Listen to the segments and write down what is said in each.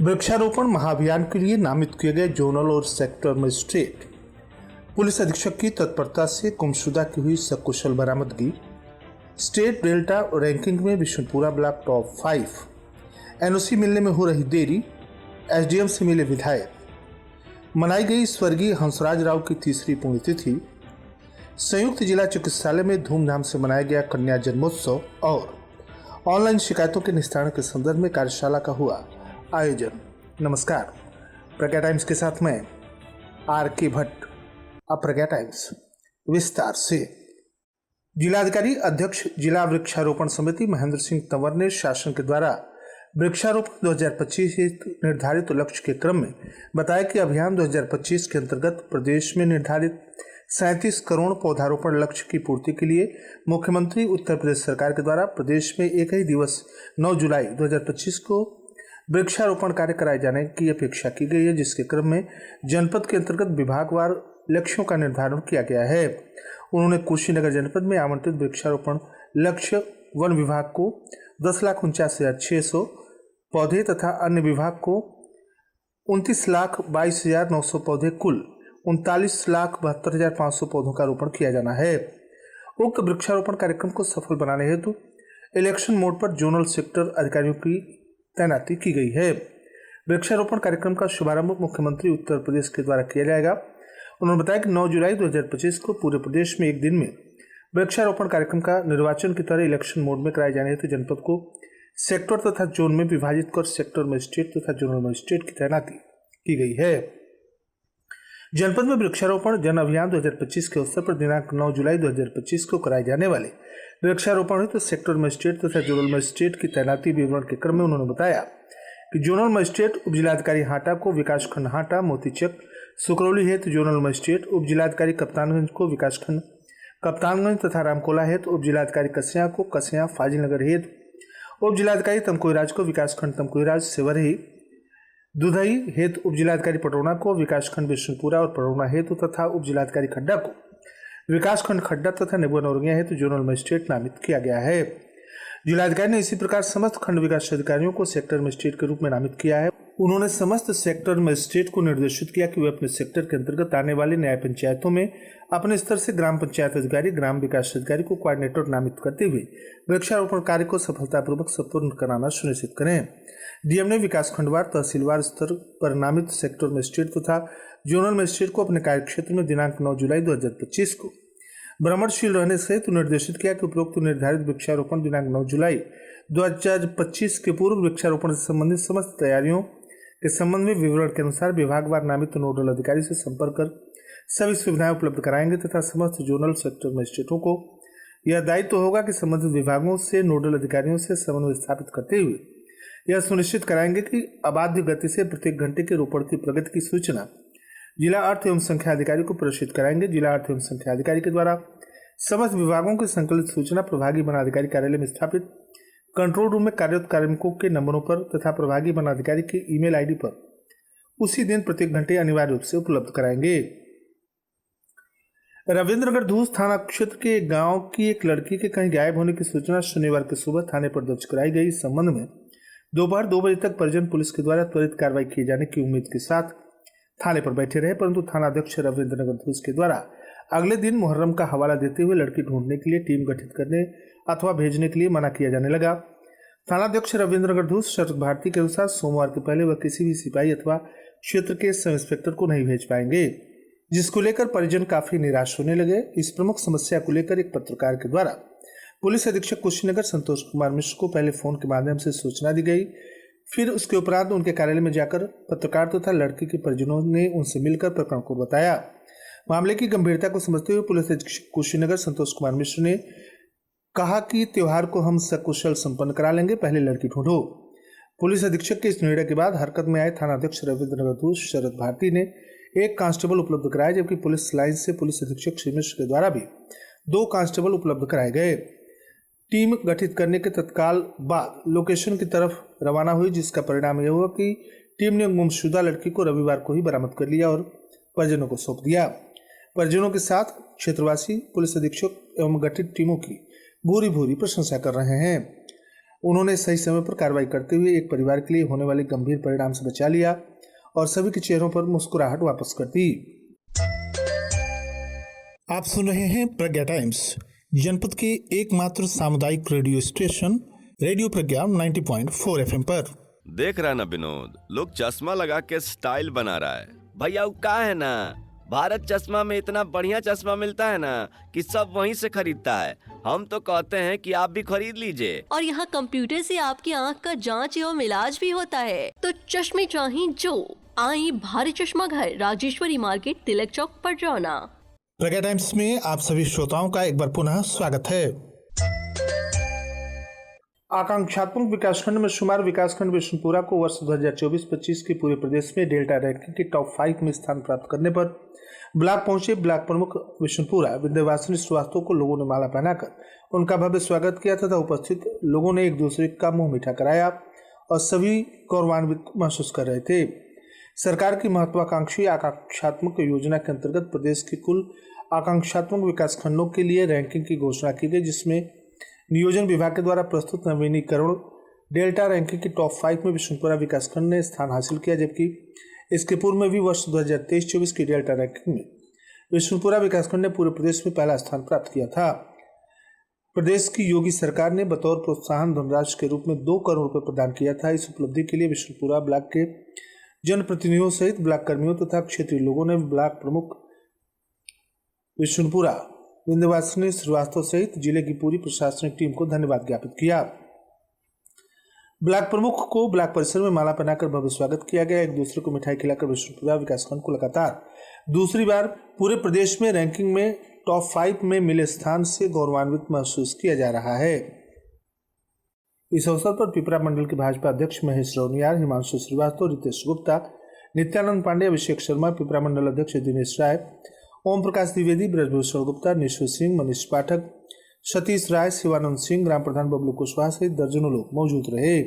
वृक्षारोपण महाअभियान के लिए नामित किए गए जोनल और सेक्टर मजिस्ट्रेट पुलिस अधीक्षक की तत्परता से गुमशुदा की हुई सकुशल बरामदगी। स्टेट डेल्टा रैंकिंग में बिशनपुरा ब्लॉक टॉप 5। एनओसी मिलने में हो रही देरी, एसडीएम से मिले विधायक। मनाई गई स्वर्गीय हंसराज राव की तीसरी पुण्यतिथि। संयुक्त जिला चिकित्सालय में धूमधाम से मनाया गया कन्या जन्मोत्सव और ऑनलाइन शिकायतों के निस्तारण के संदर्भ में कार्यशाला का हुआ आयोजन। नमस्कार, प्रज्ञा टाइम्स के साथ मैं आर के भट्ट। अब प्रज्ञा टाइम्स विस्तार से। जिलाधिकारी अध्यक्ष जिला वृक्षारोपण समिति महेंद्र सिंह तंवर ने शासन के द्वारा वृक्षारोपण 2025 निर्धारित लक्ष्य के क्रम में बताया कि अभियान 2025 के अंतर्गत प्रदेश में निर्धारित 37 करोड़ पौधारोपण लक्ष्य की पूर्ति के लिए मुख्यमंत्री उत्तर प्रदेश सरकार के द्वारा प्रदेश में एक ही दिवस 9 जुलाई 2025 को वृक्षारोपण कार्य कराए जाने की अपेक्षा की गई है, जिसके क्रम में जनपद के अंतर्गत विभागवार लक्ष्यों का निर्धारण किया गया है। उन्होंने कुशीनगर जनपद में आवंटित वृक्षारोपण लक्ष्य वन विभाग को 10,49,600 पौधे तथा अन्य विभाग को 29,22,900 पौधे, कुल 39,72,500 पौधों का रोपण किया जाना है। उक्त वृक्षारोपण कार्यक्रम को सफल बनाने हेतु इलेक्शन मोड पर जोनल सेक्टर अधिकारियों की तैनाती की गई है। वृक्षारोपण कार्यक्रम का शुभारंभ मुख्यमंत्री उत्तर प्रदेश के द्वारा किया जाएगा। उन्होंने बताया कि 9 जुलाई 2025 को पूरे प्रदेश में एक दिन में वृक्षारोपण कार्यक्रम का निर्वाचन की तरह इलेक्शन मोड में कराए जाने हेतु जनपद को सेक्टर तथा जोन में विभाजित कर सेक्टर मजिस्ट्रेट तथा जोनल मजिस्ट्रेट की तैनाती की गई है। जनपद में वृक्षारोपण जन अभियान 2025 के अवसर पर दिनांक 9 जुलाई 2025 को कराए जाने वाले वृक्षारोपण हेतु सेक्टर मजिस्ट्रेट तथा जोनल मजिस्ट्रेट की तैनाती विवरण के क्रम में उन्होंने बताया कि जोनल मजिस्ट्रेट उप जिलाधिकारी हाटा को विकासखंड हाटा मोतीचक सुकरौली हेतु जोनल मजिस्ट्रेट, उप जिलाधिकारी कप्तानगंज को विकासखंड कप्तानगंज तथा रामकोला हेतु उप जिलाधिकारी कसिया को कसिया फाजिलनगर हेतु उप जिलाधिकारी तमकोईराज को विकासखंड तमकोईराज सेवरही दुधई हेतु उप जिलाधिकारी पटौना को विकासखंड बिशनपुरा और पटौना हेतु तथा उप जिलाधिकारी खड्डा को विकासखंड खड्डा तथा नेबुआ नौरंगिया हेतु जोनल मजिस्ट्रेट नामित किया गया है। जिलाधिकारी ने इसी प्रकार समस्त खंड विकास अधिकारियों को सेक्टर मजिस्ट्रेट के रूप में नामित किया है। उन्होंने समस्त सेक्टर मजिस्ट्रेट को निर्देशित किया कि वे अपने सेक्टर के अंतर्गत आने वाली न्याय पंचायतों में अपने स्तर से ग्राम पंचायत अधिकारी, ग्राम विकास अधिकारी को कोऑर्डिनेटर नामित करते हुए वृक्षारोपण कार्य को सफलतापूर्वक संपूर्ण कराना सुनिश्चित करें। डीएम ने विकासखंडवार तहसीलवार स्तर पर नामित सेक्टर मजिस्ट्रेट तथा जोनल मजिस्ट्रेट को अपने कार्यक्षेत्र में दिनांक 9 जुलाई 2025 को भ्रमणशील रहने से निर्देशित किया कि उपरोक्त निर्धारित वृक्षारोपण दिनांक 9 जुलाई 2025 के पूर्व वृक्षारोपण से संबंधित समस्त तैयारियों के संबंध में विवरण के अनुसार विभागवार नामित नोडल अधिकारी से संपर्क कर सभी सुविधाएं उपलब्ध कराएंगे तथा समस्त जोनल सेक्टर मजिस्ट्रेटों को यह दायित्व होगा कि संबंधित विभागों से नोडल अधिकारियों से समन्वय स्थापित करते हुए यह सुनिश्चित कराएंगे कि अबाध्य गति से प्रत्येक घंटे के रोपण की प्रगति की सूचना जिला अर्थ एवं संख्या अधिकारी को प्रेषित कराएंगे। जिला अर्थ एवं संख्या अधिकारी के द्वारा समस्त विभागों की संकलित सूचना प्रभागी वनाधिकारी कार्यालय में स्थापित कंट्रोल रूम में कार्यरत कार्मिकों के नंबरों पर तथा प्रभागी वनाधिकारी के ईमेल आईडी पर उसी दिन प्रत्येक घंटे अनिवार्य रूप से उपलब्ध कराएंगे। रविंद्रनगर धूस थाना क्षेत्र के गांव की एक लड़की के कहीं गायब होने की सूचना शनिवार की सुबह थाने पर दर्ज कराई गई। इस संबंध में दोपहर 2 बजे तक परिजन पुलिस के द्वारा त्वरित कार्रवाई किए जाने की उम्मीद के साथ थाने पर बैठे रहे, परंतु थानाध्यक्ष रविंद्रनगर धूस के द्वारा अगले दिन मुहर्रम का हवाला देते हुए लड़की ढूंढने के लिए टीम गठित करने अथवा भेजने के लिए मना किया जाने लगा। थानाध्यक्ष रविंद्रनगर धूस शरद भारती के अनुसार सोमवार के पहले वह किसी भी सिपाही अथवा क्षेत्र के सब इंस्पेक्टर को नहीं भेज पाएंगे, जिसको लेकर परिजन काफी निराश होने लगे। इस प्रमुख समस्या को लेकर एक पत्रकार के द्वारा पुलिस अधीक्षक कुशीनगर संतोष कुमार मिश्र को पहले फोन के माध्यम से सूचना दी गई। फिर उसके उपरांत उनके कार्यालय में जाकर पत्रकार तथा लड़की के परिजनों ने उनसे मिलकर प्रकरण को बताया। मामले की गंभीरता को समझते हुए पुलिस अधीक्षक कुशीनगर संतोष कुमार मिश्र ने कहा कि त्योहार को हम सकुशल संपन्न करा लेंगे, पहले लड़की ढूंढो। पुलिस अधीक्षक के इस निर्णय के बाद हरकत में आए थानाध्यक्ष रविंद्रनगर धूस शरद भारती ने एक कांस्टेबल उपलब्ध कराया, जबकि पुलिस लाइन से पुलिस अधीक्षक श्री मिश्र के द्वारा भी 2 कांस्टेबल उपलब्ध कराए गए। टीम गठित करने के तत्काल बाद लोकेशन की तरफ रवाना हुई, जिसका परिणाम यह हुआ कि टीम ने गुमशुदा लड़की को रविवार को ही बरामद कर लिया और परिजनों को सौंप दिया। परिजनों के साथ क्षेत्रवासी पुलिस अधीक्षक एवं गठित टीमों की भूरी भूरी प्रशंसा कर रहे हैं। उन्होंने सही समय पर कार्रवाई करते हुए एक परिवार के लिए होने वाले गंभीर परिणाम से बचा लिया और सभी के चेहरों पर मुस्कुराहट वापस कर दी। आप सुन रहे हैं प्रज्ञा टाइम्स, जनपद के एकमात्र सामुदायिक रेडियो स्टेशन रेडियो प्रज्ञा 90.4 FM पर। देख रहा ना विनोद, लोग चश्मा लगा के स्टाइल बना रहा है। भैया वो का है ना, भारत चश्मा में इतना बढ़िया चश्मा मिलता है ना कि सब वहीं से खरीदता है। हम तो कहते हैं कि आप भी खरीद लीजिए। और यहाँ कंप्यूटर से आपकी आँख का जांच एवं इलाज भी होता है। तो चश्मे चाहिए जो, आई भारत चश्मा घर, राजेश्वरी मार्केट, तिलक चौक, पटरौना। प्रज्ञा टाइम्स में आप सभी श्रोताओं का एक बार पुनः स्वागत है। आकांक्षात्मक विकासखंड में शुमार विकासखंड विष्णुपुरा को वर्ष 2024-25 के पूरे प्रदेश में डेल्टा रैंकिंग के टॉप 5 में स्थान प्राप्त करने पर ब्लॉक पहुंचे ब्लॉक प्रमुख विष्णुपुरा विंध्यवासिनी श्रीवास्तव को लोगों ने माला पहनाकर उनका भव्य स्वागत किया तथा उपस्थित लोगों ने एक दूसरे का मुंह मीठा कराया और सभी गौरवान्वित महसूस कर रहे थे। सरकार की महत्वाकांक्षी आकांक्षात्मक योजना के अंतर्गत प्रदेश के कुल आकांक्षात्मक विकासखंडों के लिए रैंकिंग की घोषणा की गई, जिसमें नियोजन विभाग के द्वारा प्रस्तुत नवीनीकरण डेल्टा रैंकिंग के टॉप 5 में विष्णुपुरा विकासखंड ने स्थान हासिल किया, जबकि इसके पूर्व में भी वर्ष 2023-24 की डेल्टा रैंकिंग में विष्णुपुरा विकासखंड ने पूरे प्रदेश में पहला स्थान प्राप्त किया था। प्रदेश की योगी सरकार ने बतौर प्रोत्साहन धनराशि के रूप में 2 करोड़ रुपए प्रदान किया था। इस उपलब्धि के लिए विष्णुपुरा ब्लॉक के जनप्रतिनिधियों सहित ब्लॉक कर्मियों तथा क्षेत्रीय लोगों ने ब्लॉक प्रमुख विष्णुपुरा विंध्यवासिनी श्रीवास्तव सहित जिले की पूरी प्रशासनिक टीम को धन्यवाद ज्ञापित किया। ब्लॉक प्रमुख को ब्लॉक परिसर में माला पहनाकर भव्य स्वागत किया गया। एक दूसरे को मिठाई खिलाकर विष्णुपुरा विकासखंड को लगातार दूसरी बार पूरे प्रदेश में रैंकिंग में टॉप 5 में मिले स्थान से गौरवान्वित महसूस किया जा रहा है। इस अवसर पर पिपरा मंडल के भाजपा अध्यक्ष महेश रौनियार, हिमांशु श्रीवास्तव, रितेश गुप्ता, नित्यानंद पांडे, अभिषेक शर्मा, पिपरा मंडल अध्यक्ष दिनेश राय, ओम प्रकाश द्विवेदी, ब्रजभूषण गुप्ता, निशु सिंह, मनीष पाठक, सतीश राय, शिवानंद सिंह, ग्राम प्रधान बबलू कुशवाहा सहित दर्जनों लोग मौजूद रहे।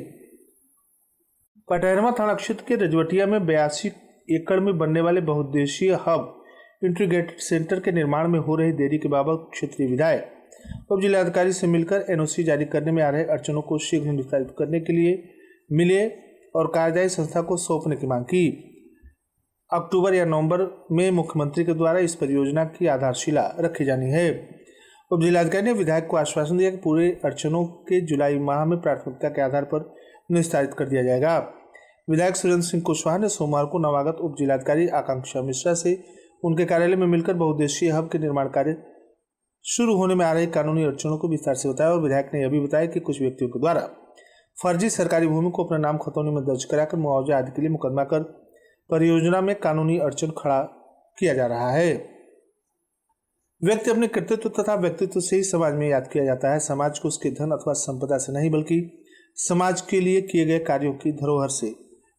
पटहरमा थाना क्षेत्र के रजवटिया में 82 एकड़ में बनने वाले बहुउद्देशीय हब इंटीग्रेटेड सेंटर के निर्माण में हो रही देरी के बाबत क्षेत्रीय विधायक उप जिलाधिकारी से मिलकर एनओसी जारी करने में आ रहे अड़चनों को शीघ्र निस्तारित करने के लिए मिले और कार्यदायी संस्था को सौंपने की मांग की। अक्टूबर या नवंबर में मुख्यमंत्री के द्वारा इस परियोजना की आधारशिला रखी जानी है। उप जिलाधिकारी ने विधायक को आश्वासन दिया कि पूरे अड़चनों के जुलाई माह में प्राथमिकता के आधार पर निस्तारित कर दिया जाएगा। विधायक सुरेंद्र सिंह कुशवाहा ने सोमवार को नवागत उप जिलाधिकारी आकांक्षा मिश्रा से उनके कार्यालय में मिलकर बहुउद्देशीय हब के निर्माण कार्य शुरू होने में आ रही कानूनी अड़चनों को विस्तार से बताया और विधायक ने यह भी बताया कि कुछ व्यक्तियों के द्वारा फर्जी सरकारी भूमि को अपना नाम खतौनी में दर्ज कराकर मुआवजा आदि के लिए मुकदमा कर परियोजना में कानूनी अड़चन खड़ा किया जा रहा है। व्यक्ति अपने कृतित्व तथा व्यक्तित्व से ही समाज में याद किया जाता है। समाज को उसके धन अथवा संपदा से नहीं, बल्कि समाज के लिए किए गए कार्यों की धरोहर से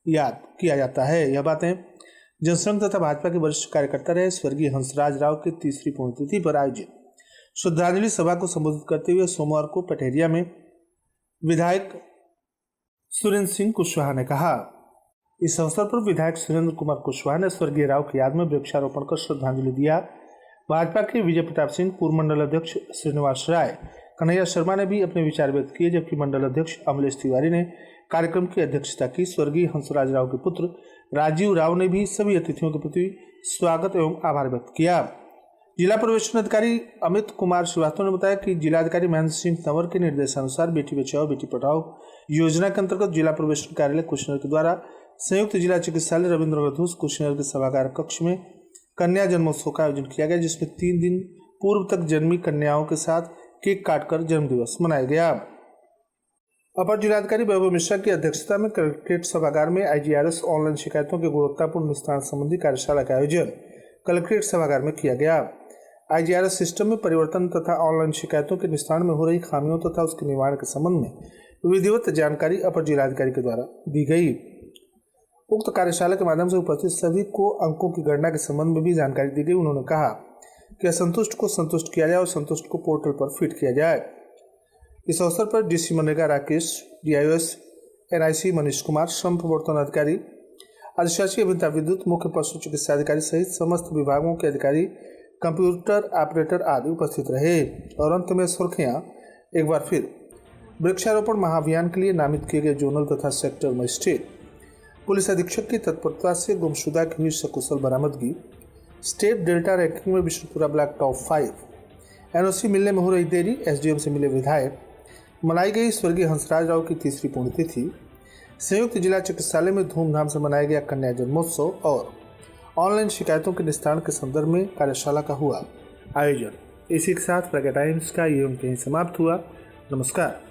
याद किया जाता है। यह बातें जनसंघ तथा भाजपा के वरिष्ठ कार्यकर्ता रहे स्वर्गीय हंसराज राव की 3री पुण्यतिथि पर आयोजित श्रद्धांजलि सभा को संबोधित करते हुए सोमवार को पटेरिया में विधायक सुरेंद्र सिंह कुशवाहा ने कहा। इस अवसर पर विधायक सुरेंद्र कुमार कुशवाहा ने स्वर्गीय राव की याद में वृक्षारोपण कर श्रद्धांजलि दिया। भाजपा के विजय प्रताप सिंह, पूर्व मंडल अध्यक्ष श्रीनिवास राय, कन्हैया शर्मा ने भी अपने विचार व्यक्त किए, जबकि मंडल अध्यक्ष अमलेश तिवारी ने कार्यक्रम की अध्यक्षता की। स्वर्गीय हंसराज राव के पुत्र राजीव राव ने भी सभी अतिथियों के प्रति स्वागत एवं आभार व्यक्त किया। जिला प्रवेशन अधिकारी अमित कुमार श्रीवास्तव ने बताया कि जिलाधिकारी महेंद्र सिंह तंवर के निर्देशानुसार बेटी बचाओ बेटी पढ़ाओ योजना के अंतर्गत जिला प्रवेशन कार्यालय कुशीनगर के द्वारा संयुक्त जिला चिकित्सालय रविंद्र घोष कुशीनगर के सभागार कक्ष में कन्या जन्मोत्सव का आयोजन किया गया, जिसमें 3 दिन पूर्व तक जन्मी कन्याओं के साथ केक काटकर जन्म दिवस मनाया गया। अपर जिलाधिकारी वैभव मिश्रा की अध्यक्षता में कलेक्ट्रेट सभागार में IGRS ऑनलाइन शिकायतों के गुणवत्तापूर्ण निस्तारण संबंधी कार्यशाला का आयोजन कलेक्ट्रेट सभागार में किया गया। IGRS सिस्टम में परिवर्तन तथा ऑनलाइन शिकायतों के निस्तारण में हो रही खामियों तथा उसके निवारण के संबंध में विधिवत जानकारी अपर जिलाधिकारी के द्वारा दी गई। उक्त कार्यशाला के माध्यम से उपस्थित सभी को अंकों की गणना के संबंध में भी जानकारी दी गई। उन्होंने कहा कि असंतुष्ट को संतुष्ट किया जाए और संतुष्ट को पोर्टल पर फीड किया जाए। इस अवसर पर DC MNREGA Rakesh, DIOS NIC Manish Kumar, श्रम प्रवर्तन अधिकारी, अधिशासी अभियंता विद्युत, मुख्य पशु चिकित्सा अधिकारी सहित समस्त विभागों के अधिकारी, कंप्यूटर ऑपरेटर आदि उपस्थित रहे। और अंत में सुर्खियां एक बार फिर। वृक्षारोपण महाअभियान के लिए नामित किए गए जोनल तथा सेक्टर मजिस्ट्रेट पुलिस अधीक्षक की तत्परता से गुमशुदा की हुई सकुशल बरामदगी, स्टेट डेल्टा रैंकिंग में विष्णुपुरा ब्लॉक टॉप 5, एनओसी मिलने में हो रही देरी, एसडीएम से मिले विधायक, मनाई गई स्वर्गीय हंसराज राव की तीसरी पुण्यतिथि, संयुक्त जिला चिकित्सालय में धूमधाम से मनाया गया कन्या जन्मोत्सव और ऑनलाइन शिकायतों के निस्तारण के संदर्भ में कार्यशाला का हुआ आयोजन। इसी के साथ प्रज्ञा टाइम्स का ये अंक यहीं समाप्त हुआ। नमस्कार।